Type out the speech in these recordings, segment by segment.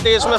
देश में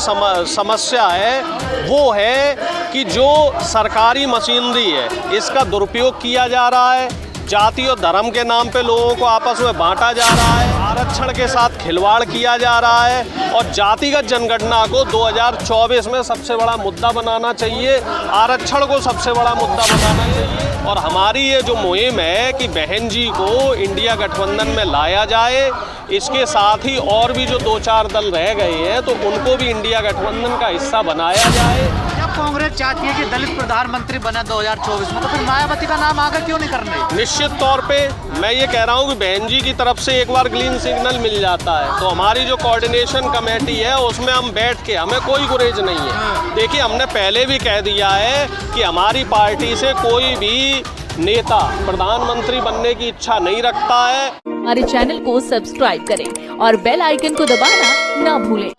समस्या है वो है कि जो सरकारी मशीनरी है इसका दुरुपयोग किया जा रहा है। जाति और धर्म के नाम पे लोगों को आपस में बांटा जा रहा है, आरक्षण के साथ खिलवाड़ किया जा रहा है और जातिगत जनगणना को 2024 में सबसे बड़ा मुद्दा बनाना चाहिए, आरक्षण को सबसे बड़ा मुद्दा बनाना चाहिए। और हमारी ये जो मुहिम है कि बहन जी को इंडिया गठबंधन में लाया जाए, इसके साथ ही और भी जो 2-4 दल रह गए हैं तो उनको भी इंडिया गठबंधन का हिस्सा बनाया जाए। जब कांग्रेस चाहती है कि दलित प्रधानमंत्री बने 2024 में, तो फिर मायावती का नाम आगे क्यों नहीं कर रही? निश्चित तौर पे मैं ये कह रहा हूँ कि बहन जी की तरफ से एक बार ग्रीन सिग्नल मिल जाता है तो हमारी जो कोऑर्डिनेशन कमेटी है उसमें हम बैठ के, हमें कोई गुरेज नहीं है। देखिए, हमने पहले भी कह दिया है कि हमारी पार्टी से कोई भी नेता प्रधानमंत्री बनने की इच्छा नहीं रखता है। हमारे चैनल को सब्सक्राइब करें और बेल आइकन को दबाना ना भूलें।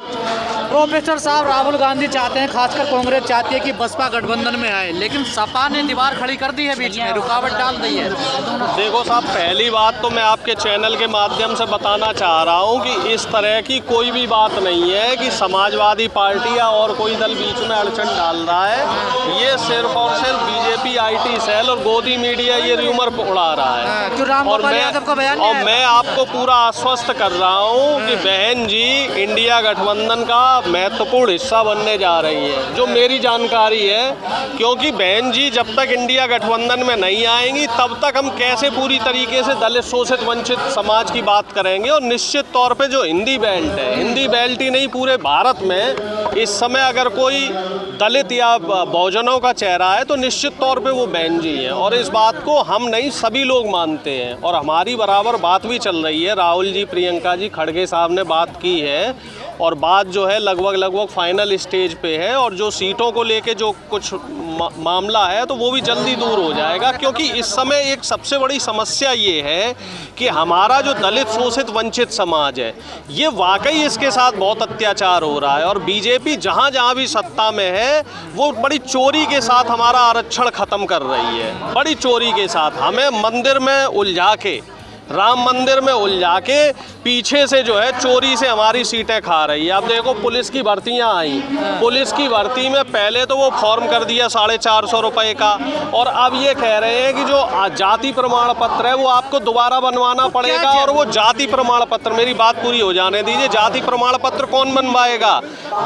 प्रोफेसर साहब, राहुल गांधी चाहते हैं, खासकर कांग्रेस चाहती है कि बसपा गठबंधन में आए, लेकिन सपा ने दीवार खड़ी कर दी है, बीच में रुकावट डाल दी है। देखो साहब, पहली बात तो मैं आपके चैनल के माध्यम से बताना चाह रहा हूं कि इस तरह की कोई भी बात नहीं है कि समाजवादी पार्टी या और कोई दल बीच में अड़चन डाल रहा है। ये सिर्फ और सिर्फ बीजेपी IT सेल और गोदी मीडिया ये र्यूमर उड़ा रहा है। और मैं आपको पूरा आश्वस्त कर रहा हूँ कि बहन जी इंडिया गठबंधन का महत्वपूर्ण हिस्सा बनने जा रही है, जो मेरी जानकारी है। क्योंकि बहन जी जब तक इंडिया गठबंधन में नहीं आएंगी तब तक हम कैसे पूरी तरीके से दलित शोषित वंचित समाज की बात करेंगे। और निश्चित तौर पे जो हिंदी बेल्ट है, हिंदी बेल्ट ही नहीं पूरे भारत में इस समय अगर कोई दलित या बहुजनों का चेहरा है तो निश्चित तौर पे वो बहन जी हैं। और इस बात को हम नहीं, सभी लोग मानते हैं और हमारी बराबर बात भी चल रही है। राहुल जी, प्रियंका जी खड़गे साहब ने बात की है और बात जो है लगभग फाइनल स्टेज पे है। और जो सीटों को लेके जो कुछ मामला है तो वो भी जल्दी दूर हो जाएगा। क्योंकि इस समय एक सबसे बड़ी समस्या ये है कि हमारा जो दलित शोषित वंचित समाज है ये वाकई इसके साथ बहुत अत्याचार हो रहा है। और बीजेपी जहाँ जहाँ भी सत्ता में है वो बड़ी चोरी के साथ हमारा आरक्षण ख़त्म कर रही है, बड़ी चोरी के साथ हमें मंदिर में उलझा के, राम मंदिर में उलझा के पीछे से जो है चोरी से हमारी सीटें खा रही है। अब देखो, पुलिस की भर्तियां आई, पुलिस की भर्ती में पहले तो वो फॉर्म कर दिया 450 रुपये का और अब ये कह रहे हैं कि जो जाति प्रमाण पत्र है वो आपको दोबारा बनवाना पड़ेगा। और वो जाति प्रमाण पत्र, मेरी बात पूरी हो जाने दीजिए, जाति प्रमाण पत्र कौन बनवाएगा?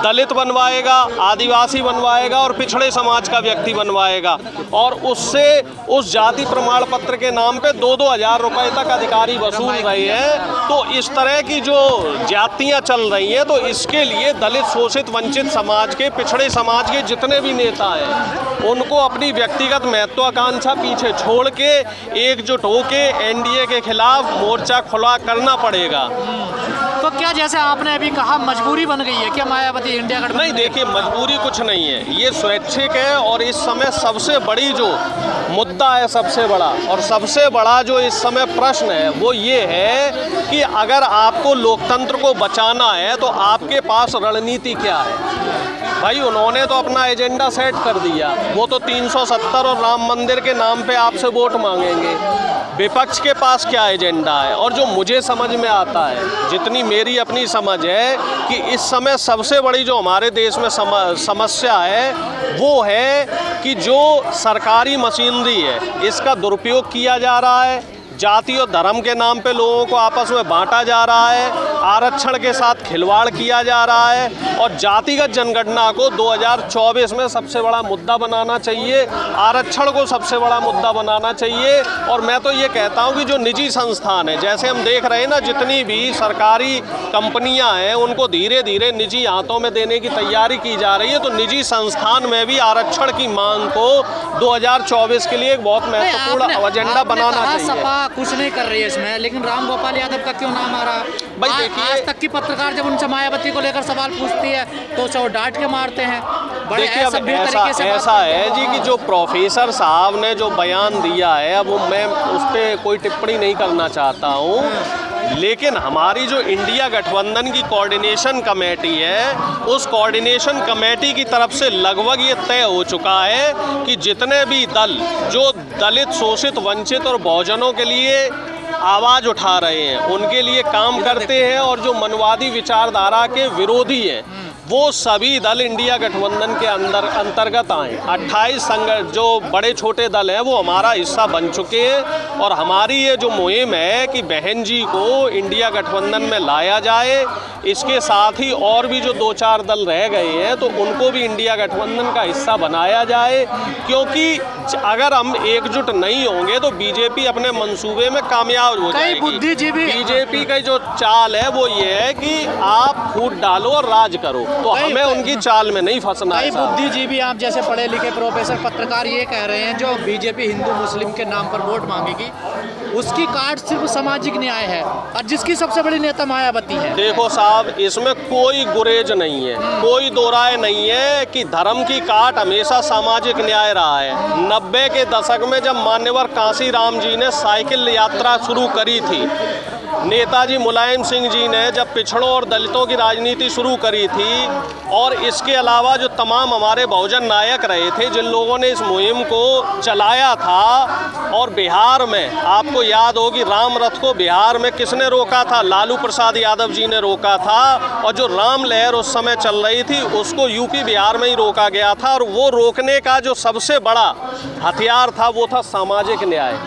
दलित बनवाएगा, आदिवासी बनवाएगा और पिछड़े समाज का व्यक्ति बनवाएगा। और उससे उस जाति प्रमाण पत्र के नाम पे 2-2 हज़ार रुपये तक अधिकारी वसूल रहे हैं। तो इस तरह की जो जातियां चल रही हैं तो इसके लिए दलित शोषित वंचित समाज के, पिछड़े समाज के जितने भी नेता हैं उनको अपनी व्यक्तिगत महत्वाकांक्षा पीछे छोड़ के एकजुट होके NDA के खिलाफ मोर्चा खुला करना पड़ेगा। तो क्या, जैसे आपने अभी कहा, मजबूरी बन गई है क्या मायावती इंडिया गठबंधन? नहीं, देखिए, मजबूरी कुछ नहीं है, ये स्वैच्छिक है। और इस समय सबसे बड़ी जो मुद्दा है, सबसे बड़ा जो इस समय प्रश्न है वो ये है कि अगर आपको लोकतंत्र को बचाना है तो आपके पास रणनीति क्या है? भाई, उन्होंने तो अपना एजेंडा सेट कर दिया, वो तो 370 और राम मंदिर के नाम पे आपसे वोट मांगेंगे। विपक्ष के पास क्या एजेंडा है? और जो मुझे समझ में आता है, जितनी मेरी अपनी समझ है, कि इस समय सबसे बड़ी जो हमारे देश में समस्या है वो है कि जो सरकारी मशीनरी है इसका दुरुपयोग किया जा रहा है, जाति और धर्म के नाम पे लोगों को आपस में बांटा जा रहा है, आरक्षण के साथ खिलवाड़ किया जा रहा है और जातिगत जनगणना को 2024 में सबसे बड़ा मुद्दा बनाना चाहिए, आरक्षण को सबसे बड़ा मुद्दा बनाना चाहिए। और मैं तो ये कहता हूँ कि जो निजी संस्थान है, जैसे हम देख रहे हैं ना, जितनी भी सरकारी कंपनियां हैं उनको धीरे धीरे निजी हाथों में देने की तैयारी की जा रही है। तो निजी संस्थान में भी आरक्षण की मांग को 2024 के लिए एक बहुत महत्वपूर्ण एजेंडा बनाना चाहिए। कुछ नहीं कर रही है इसमें, लेकिन राम गोपाल यादव का क्यों नाम आ रहा? भाई देखिए, आज तक की पत्रकार जब उनसे मायावती को लेकर सवाल पूछती है तो वो डांट के मारते हैं। देखिए, अब ऐसा है जी कि जो प्रोफेसर साहब ने जो बयान दिया है, अब मैं उस पर कोई टिप्पणी नहीं करना चाहता हूँ। लेकिन हमारी जो इंडिया गठबंधन की कोऑर्डिनेशन कमेटी है, उस कोऑर्डिनेशन कमेटी की तरफ से लगभग ये तय हो चुका है कि जितने भी दल जो दलित शोषित वंचित और बहुजनों के लिए आवाज़ उठा रहे हैं उनके लिए काम करते हैं और जो मनवादी विचारधारा के विरोधी हैं वो सभी दल इंडिया गठबंधन के अंतर्गत आए। 28 जो बड़े छोटे दल हैं वो हमारा हिस्सा बन चुके हैं और हमारी ये जो मुहिम है कि बहन जी को इंडिया गठबंधन में लाया जाए, इसके साथ ही और भी जो 2-4 दल रह गए हैं तो उनको भी इंडिया गठबंधन का हिस्सा बनाया जाए, क्योंकि अगर हम एकजुट नहीं होंगे तो बीजेपी अपने मंसूबे में कामयाब हो जाएगी। बुद्धिजीवी बीजेपी का जो चाल है वो ये है कि आप फूट डालो और राज करो, तो हमें उनकी चाल में नहीं फंसना है। बुद्धिजीवी आप जैसे पढ़े लिखे प्रोफेसर पत्रकार ये कह रहे हैं जो बीजेपी हिंदू मुस्लिम के नाम पर वोट मांगेगी उसकी काट सिर्फ सामाजिक न्याय है और जिसकी सबसे बड़ी नेता मायावती है। देखो साहब, इसमें कोई गुरेज नहीं है, कोई दो राय नहीं है कि धर्म की काट हमेशा सामाजिक न्याय रहा है। 90 के दशक में जब मान्यवर कांशीराम जी ने साइकिल यात्रा शुरू करी थी, नेताजी मुलायम सिंह जी ने जब पिछड़ों और दलितों की राजनीति शुरू करी थी, और इसके अलावा जो तमाम हमारे बहुजन नायक रहे थे जिन लोगों ने इस मुहिम को चलाया था, और बिहार में आपको याद होगी राम रथ को बिहार में किसने रोका था? लालू प्रसाद यादव जी ने रोका था, और जो राम लहर उस समय चल रही थी उसको यूपी बिहार में ही रोका गया था, और वो रोकने का जो सबसे बड़ा हथियार था वो था सामाजिक न्याय,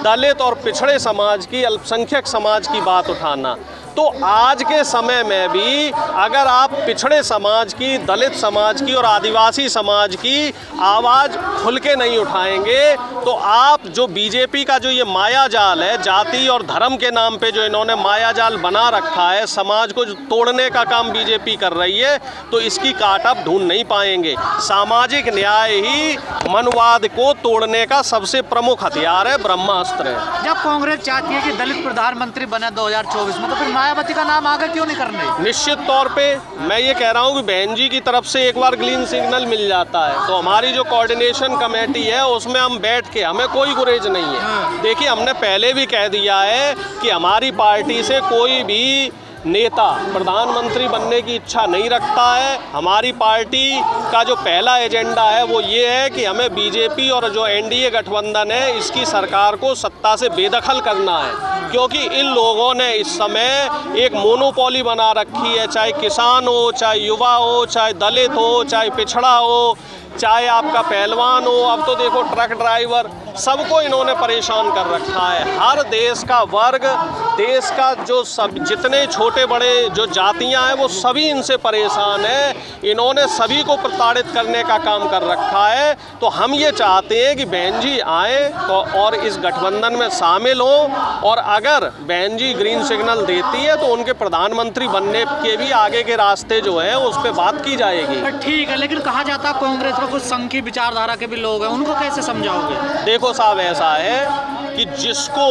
दलित और पिछड़े समाज की, अल्पसंख्यक समाज की बात उठाना। तो आज के समय में भी अगर आप पिछड़े समाज की, दलित समाज की और आदिवासी समाज की आवाज़ खुल के नहीं उठाएंगे तो आप जो बीजेपी का जो ये माया जाल है, जाति और धर्म के नाम पे जो इन्होंने माया जाल बना रखा है, समाज को जो तोड़ने का काम बीजेपी कर रही है, तो इसकी काट आप ढूंढ नहीं पाएंगे। सामाजिक न्याय ही मनवाद को तोड़ने का सबसे प्रमुख हथियार है, ब्रह्मास्त्र है। जब कांग्रेस चाहती है कि दलित प्रधानमंत्री बने 2024 में, तो फिर मायावती का नाम आगे क्यों नहीं करने? निश्चित तौर पे मैं ये कह रहा हूँ कि बहन जी की तरफ से एक बार ग्रीन सिग्नल मिल जाता है तो हमारी जो कोऑर्डिनेशन कमेटी है उसमें हम बैठ के, हमें कोई गुरेज नहीं है। देखिए, हमने पहले भी कह दिया है कि हमारी पार्टी से कोई भी नेता प्रधानमंत्री बनने की इच्छा नहीं रखता है। हमारी पार्टी का जो पहला एजेंडा है वो ये है कि हमें बीजेपी और जो एनडीए गठबंधन है इसकी सरकार को सत्ता से बेदखल करना है, क्योंकि इन लोगों ने इस समय एक मोनोपोली बना रखी है, चाहे किसान हो, चाहे युवा हो, चाहे दलित हो, चाहे पिछड़ा हो, चाहे आपका पहलवान हो, अब तो देखो ट्रक ड्राइवर, सबको इन्होंने परेशान कर रखा है। हर देश का वर्ग, देश का जो सब जितने छोटे बड़े जो जातियां हैं वो सभी इनसे परेशान है। इन्होंने सभी को प्रताड़ित करने का काम कर रखा है। तो हम ये चाहते हैं कि बहन जी आए तो और इस गठबंधन में शामिल हों, और अगर बहन जी ग्रीन सिग्नल देती है तो उनके प्रधानमंत्री बनने के भी आगे के रास्ते जो हैं उस पर बात की जाएगी। ठीक है, लेकिन कहा जाता है कांग्रेस में कुछ संघ की विचारधारा के भी लोग हैं, उनको कैसे समझाओगे? देखो साहब, ऐसा है कि जिसको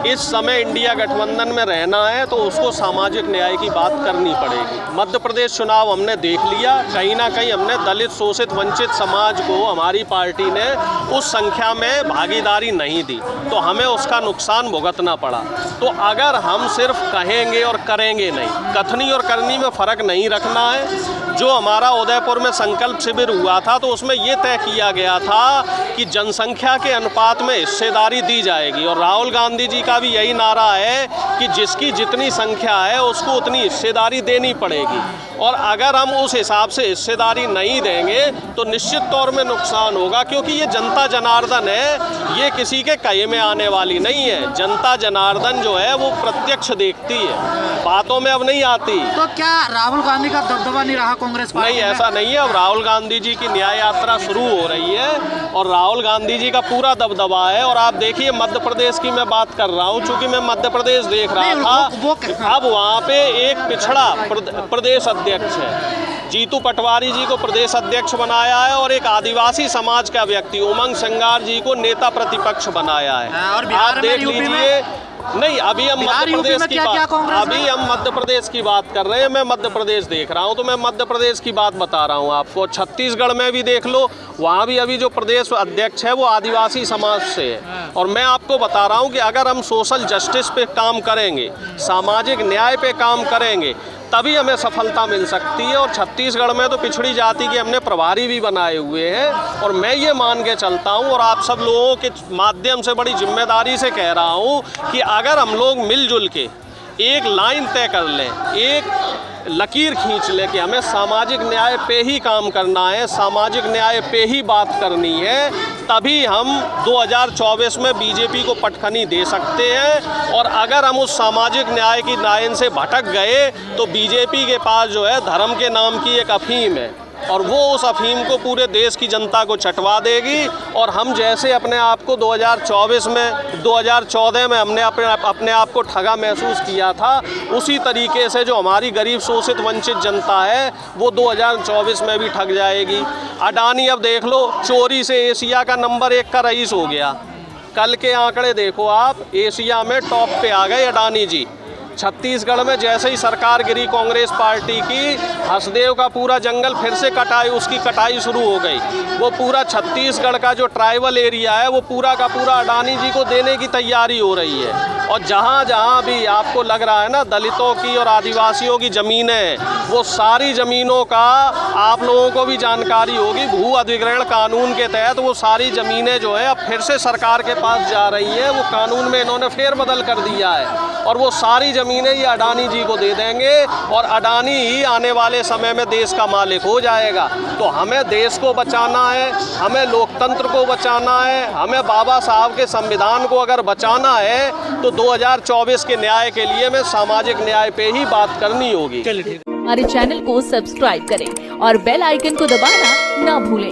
इस समय इंडिया गठबंधन में रहना है तो उसको सामाजिक न्याय की बात करनी पड़ेगी। मध्य प्रदेश चुनाव हमने देख लिया, कहीं ना कहीं हमने दलित, शोषित, वंचित समाज को हमारी पार्टी ने उस संख्या में भागीदारी नहीं दी, तो हमें उसका नुकसान भुगतना पड़ा। तो अगर हम सिर्फ कहेंगे और करेंगे नहीं, कथनी और करनी में फ़र्क नहीं रखना है। जो हमारा उदयपुर में संकल्प शिविर हुआ था तो उसमें ये तय किया गया था कि जनसंख्या के अनुपात में हिस्सेदारी दी जाएगी, और राहुल गांधी जी का भी यही नारा है कि जिसकी जितनी संख्या है उसको उतनी हिस्सेदारी देनी पड़ेगी, और अगर हम उस हिसाब से हिस्सेदारी नहीं देंगे तो निश्चित तौर में नुकसान होगा, क्योंकि ये जनता जनार्दन है, ये किसी के कहे में आने वाली नहीं है। जनता जनार्दन जो है वो प्रत्यक्ष देखती है, बातों में अब नहीं आती। तो क्या राहुल गांधी का दबदबा नहीं रहा कांग्रेस पार्टी नहीं, में? ऐसा नहीं है। अब राहुल गांधी जी की न्याय यात्रा शुरू हो रही है और राहुल गांधी जी का पूरा दबदबा है। और आप देखिए, मध्य प्रदेश की मैं बात कर रहा हूँ, चूंकि मैं मध्य प्रदेश देख रहा था, अब वहाँ पे एक पिछड़ा प्रदेश अध्यक्ष है, जीतू पटवारी जी को प्रदेश अध्यक्ष बनाया है, और एक आदिवासी समाज का व्यक्ति उमंग संगार जी को नेता प्रतिपक्ष बनाया है। और आप देख लीजिए। नहीं, अभी हम मध्य प्रदेश की बात कर रहे हैं। मैं मध्य प्रदेश देख रहा हूं तो मैं मध्य प्रदेश की बात बता रहा हूं आपको। छत्तीसगढ़ में भी देख लो, वहां भी अभी जो प्रदेश अध्यक्ष है वो आदिवासी समाज से है। और मैं आपको बता रहा हूं कि अगर हम सोशल जस्टिस पे काम करेंगे, सामाजिक न्याय पे काम करेंगे, तभी हमें सफलता मिल सकती है। और छत्तीसगढ़ में तो पिछड़ी जाति के हमने प्रभारी भी बनाए हुए हैं, और मैं ये मान के चलता हूँ और आप सब लोगों के माध्यम से बड़ी जिम्मेदारी से कह रहा हूँ कि अगर हम लोग मिलजुल के एक लाइन तय कर लें, एक लकीर खींच ले कि हमें सामाजिक न्याय पे ही काम करना है, सामाजिक न्याय पे ही बात करनी है, तभी हम 2024 में बीजेपी को पटखनी दे सकते हैं। और अगर हम उस सामाजिक न्याय की लाइन से भटक गए तो बीजेपी के पास जो है धर्म के नाम की एक अफीम है और वो उस अफीम को पूरे देश की जनता को चटवा देगी। और हम जैसे अपने आप को 2024 में 2014 में हमने अपने आप को ठगा महसूस किया था, उसी तरीके से जो हमारी गरीब शोषित वंचित जनता है वो 2024 में भी ठग जाएगी। अडानी अब देख लो, चोरी से एशिया का नंबर 1 का रईस हो गया। कल के आंकड़े देखो आप, एशिया में टॉप पे आ गए अडानी जी। छत्तीसगढ़ में जैसे ही सरकार गिरी कांग्रेस पार्टी की, हसदेव का पूरा जंगल फिर से उसकी कटाई शुरू हो गई। वो पूरा छत्तीसगढ़ का जो ट्राइबल एरिया है वो पूरा का पूरा अडानी जी को देने की तैयारी हो रही है। और जहाँ जहाँ भी आपको लग रहा है ना दलितों की और आदिवासियों की ज़मीनें, वो सारी ज़मीनों का आप लोगों को भी जानकारी होगी, भू अधिग्रहण कानून के तहत वो सारी ज़मीनें जो है अब फिर से सरकार के पास जा रही हैं। वो कानून में इन्होंने फेरबदल कर दिया है और वो सारी ज़मीनें ये अडानी जी को दे देंगे और अडानी ही आने वाले समय में देश का मालिक हो जाएगा। तो हमें देश को बचाना है, हमें लोकतंत्र को बचाना है, हमें बाबा साहब के संविधान को अगर बचाना है तो 2024 के न्याय के लिए हमें सामाजिक न्याय पे ही बात करनी होगी। हमारे चैनल को सब्सक्राइब करें और बेल आइकन को दबाना ना भूलें।